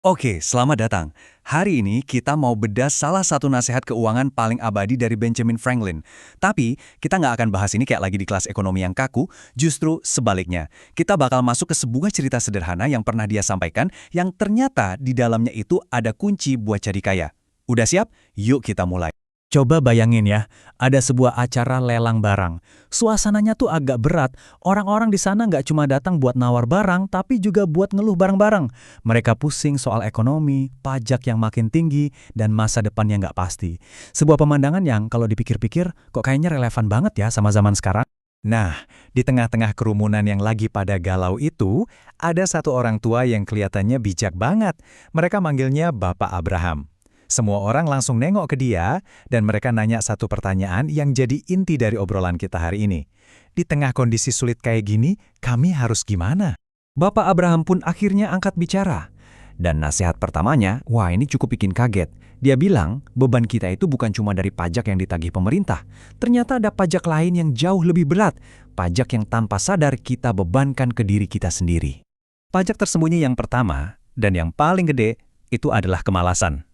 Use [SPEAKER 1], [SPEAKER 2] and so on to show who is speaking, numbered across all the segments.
[SPEAKER 1] Oke, selamat datang. Hari ini kita mau bedah salah satu nasihat keuangan paling abadi dari Benjamin Franklin. Tapi, kita nggak akan bahas ini kayak lagi di kelas ekonomi yang kaku, justru sebaliknya. Kita bakal masuk ke sebuah cerita sederhana yang pernah dia sampaikan, yang ternyata di dalamnya itu ada kunci buat jadi kaya. Udah siap? Yuk kita mulai.
[SPEAKER 2] Coba bayangin ya, ada sebuah acara lelang barang. Suasananya tuh agak berat. Orang-orang di sana nggak cuma datang buat nawar barang, tapi juga buat ngeluh bareng-bareng. Mereka pusing soal ekonomi, pajak yang makin tinggi, dan masa depan yang nggak pasti. Sebuah pemandangan yang kalau dipikir-pikir, kok kayaknya relevan banget ya sama zaman sekarang.
[SPEAKER 1] Nah, di tengah-tengah kerumunan yang lagi pada galau itu, ada satu orang tua yang kelihatannya bijak banget. Mereka manggilnya Bapak Abraham. Semua orang langsung nengok ke dia, dan mereka nanya satu pertanyaan yang jadi inti dari obrolan kita hari ini. Di tengah kondisi sulit kayak gini, kami harus gimana? Bapak Abraham pun akhirnya angkat bicara. Dan nasihat pertamanya, wah ini cukup bikin kaget. Dia bilang, beban kita itu bukan cuma dari pajak yang ditagih pemerintah. Ternyata ada pajak lain yang jauh lebih berat. Pajak yang tanpa sadar kita bebankan ke diri kita sendiri. Pajak tersembunyi yang pertama, dan yang paling gede, itu adalah kemalasan.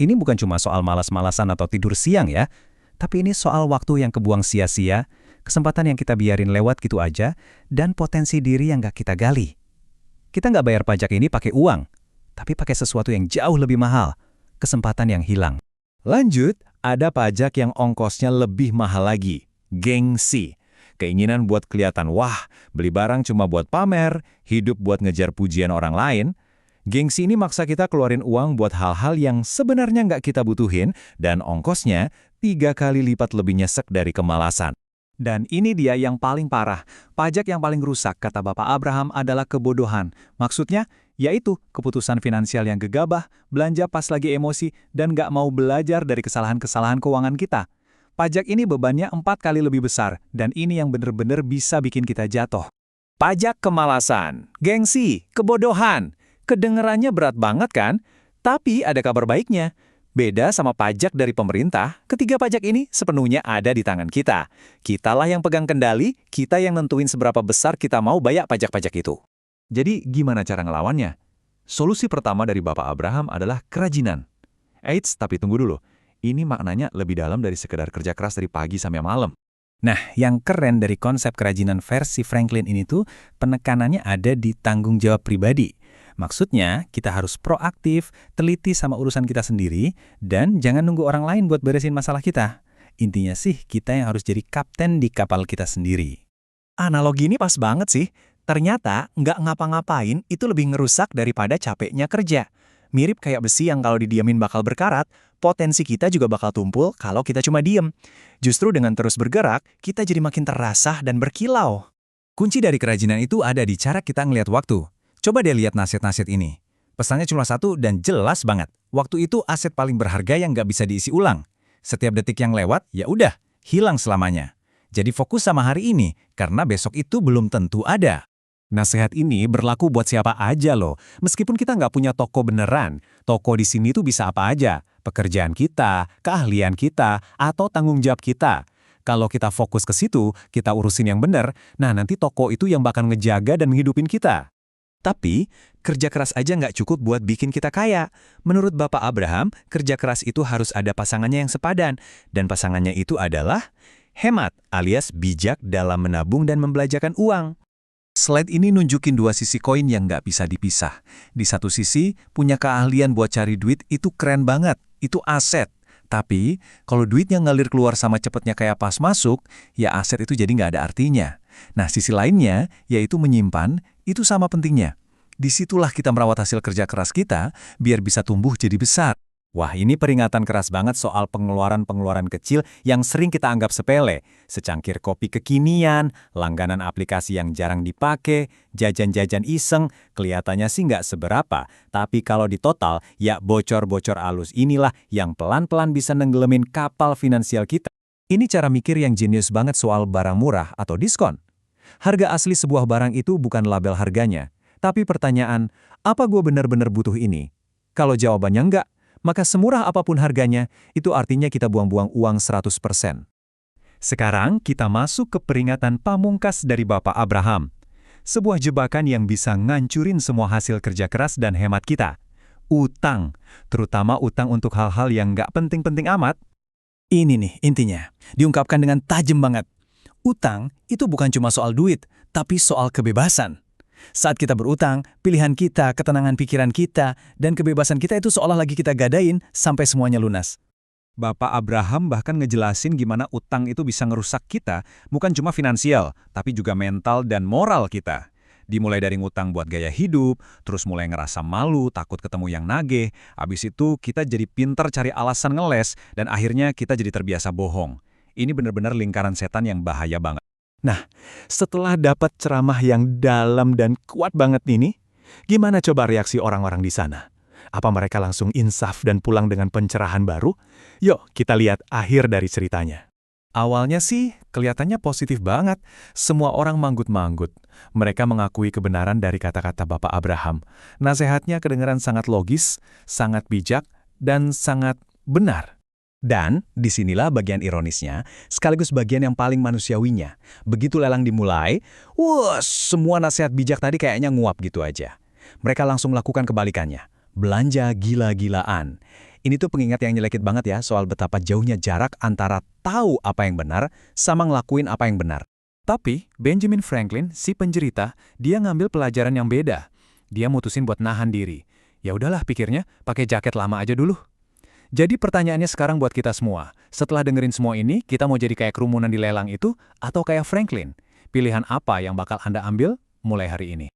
[SPEAKER 1] Ini bukan cuma soal malas-malasan atau tidur siang ya, tapi ini soal waktu yang kebuang sia-sia, kesempatan yang kita biarin lewat gitu aja, dan potensi diri yang nggak kita gali. Kita nggak bayar pajak ini pakai uang, tapi pakai sesuatu yang jauh lebih mahal, kesempatan yang hilang. Lanjut, ada pajak yang ongkosnya lebih mahal lagi, gengsi. Keinginan buat kelihatan, wah, beli barang cuma buat pamer, hidup buat ngejar pujian orang lain. Gengsi ini maksa kita keluarin uang buat hal-hal yang sebenarnya nggak kita butuhin, dan ongkosnya 3 kali lipat lebih nyesek dari kemalasan. Dan ini dia yang paling parah. Pajak yang paling rusak, kata Bapak Abraham, adalah kebodohan. Maksudnya, yaitu keputusan finansial yang gegabah, belanja pas lagi emosi, dan nggak mau belajar dari kesalahan-kesalahan keuangan kita. Pajak ini bebannya 4 kali lebih besar, dan ini yang bener-bener bisa bikin kita jatuh. Pajak kemalasan, gengsi, kebodohan. Kedengerannya berat banget kan? Tapi ada kabar baiknya. Beda sama pajak dari pemerintah, ketiga pajak ini sepenuhnya ada di tangan kita. Kitalah yang pegang kendali, kita yang nentuin seberapa besar kita mau bayar pajak-pajak itu. Jadi gimana cara ngelawannya? Solusi pertama dari Bapak Abraham adalah kerajinan. Eits, tapi tunggu dulu. Ini maknanya lebih dalam dari sekedar kerja keras dari pagi sampai malam. Nah, yang keren dari konsep kerajinan versi Franklin ini tuh, penekanannya ada di tanggung jawab pribadi. Maksudnya, kita harus proaktif, teliti sama urusan kita sendiri, dan jangan nunggu orang lain buat beresin masalah kita. Intinya sih, kita yang harus jadi kapten di kapal kita sendiri. Analogi ini pas banget sih. Ternyata, nggak ngapa-ngapain itu lebih ngerusak daripada capeknya kerja. Mirip kayak besi yang kalau didiamin bakal berkarat, potensi kita juga bakal tumpul kalau kita cuma diem. Justru dengan terus bergerak, kita jadi makin terasah dan berkilau. Kunci dari kerajinan itu ada di cara kita ngelihat waktu. Coba deh lihat nasihat-nasihat ini. Pesannya cuma satu dan jelas banget. Waktu itu aset paling berharga yang nggak bisa diisi ulang. Setiap detik yang lewat, ya udah, hilang selamanya. Jadi fokus sama hari ini, karena besok itu belum tentu ada. Nasihat ini berlaku buat siapa aja loh. Meskipun kita nggak punya toko beneran, toko di sini tuh bisa apa aja. Pekerjaan kita, keahlian kita, atau tanggung jawab kita. Kalau kita fokus ke situ, kita urusin yang bener, nah nanti toko itu yang bakal ngejaga dan ngehidupin kita. Tapi, kerja keras aja nggak cukup buat bikin kita kaya. Menurut Bapak Abraham, kerja keras itu harus ada pasangannya yang sepadan. Dan pasangannya itu adalah hemat, alias bijak dalam menabung dan membelanjakan uang. Slide ini nunjukin dua sisi koin yang nggak bisa dipisah. Di satu sisi, punya keahlian buat cari duit itu keren banget, itu aset. Tapi, kalau duitnya ngalir keluar sama cepetnya kayak pas masuk, ya aset itu jadi nggak ada artinya. Nah, sisi lainnya, yaitu menyimpan, itu sama pentingnya. Disitulah kita merawat hasil kerja keras kita, biar bisa tumbuh jadi besar. Wah, ini peringatan keras banget soal pengeluaran-pengeluaran kecil yang sering kita anggap sepele. Secangkir kopi kekinian, langganan aplikasi yang jarang dipakai, jajan-jajan iseng, kelihatannya sih nggak seberapa. Tapi kalau di total, ya bocor-bocor alus inilah yang pelan-pelan bisa nenggelemin kapal finansial kita. Ini cara mikir yang jenius banget soal barang murah atau diskon. Harga asli sebuah barang itu bukan label harganya, tapi pertanyaan, apa gue benar-benar butuh ini? Kalau jawabannya enggak, maka semurah apapun harganya, itu artinya kita buang-buang uang 100%. Sekarang kita masuk ke peringatan pamungkas dari Bapak Abraham. Sebuah jebakan yang bisa ngancurin semua hasil kerja keras dan hemat kita. Utang, terutama utang untuk hal-hal yang nggak penting-penting amat.
[SPEAKER 2] Ini nih intinya, diungkapkan dengan tajam banget. Utang itu bukan cuma soal duit, tapi soal kebebasan. Saat kita berutang, pilihan kita, ketenangan pikiran kita, dan kebebasan kita itu seolah lagi kita gadain sampai semuanya lunas.
[SPEAKER 1] Bapak Abraham bahkan ngejelasin gimana utang itu bisa ngerusak kita, bukan cuma finansial, tapi juga mental dan moral kita. Dimulai dari ngutang buat gaya hidup, terus mulai ngerasa malu, takut ketemu yang nagih, habis itu kita jadi pinter cari alasan ngeles, dan akhirnya kita jadi terbiasa bohong. Ini benar-benar lingkaran setan yang bahaya banget.
[SPEAKER 3] Nah, setelah dapat ceramah yang dalam dan kuat banget ini, gimana coba reaksi orang-orang di sana? Apa mereka langsung insaf dan pulang dengan pencerahan baru? Yuk, kita lihat akhir dari ceritanya.
[SPEAKER 1] Awalnya sih kelihatannya positif banget. Semua orang manggut-manggut. Mereka mengakui kebenaran dari kata-kata Bapak Abraham. Nasihatnya kedengaran sangat logis, sangat bijak, dan sangat benar. Dan disinilah bagian ironisnya, sekaligus bagian yang paling manusiawinya. Begitu lelang dimulai, semua nasihat bijak tadi kayaknya nguap gitu aja. Mereka langsung melakukan kebalikannya. Belanja gila-gilaan. Ini tuh pengingat yang nyelekit banget ya soal betapa jauhnya jarak antara tahu apa yang benar sama ngelakuin apa yang benar.
[SPEAKER 2] Tapi Benjamin Franklin, si penjerita, dia ngambil pelajaran yang beda. Dia mutusin buat nahan diri. Ya udahlah pikirnya, pakai jaket lama aja dulu. Jadi pertanyaannya sekarang buat kita semua. Setelah dengerin semua ini, kita mau jadi kayak kerumunan di lelang itu atau kayak Franklin? Pilihan apa yang bakal Anda ambil mulai hari ini?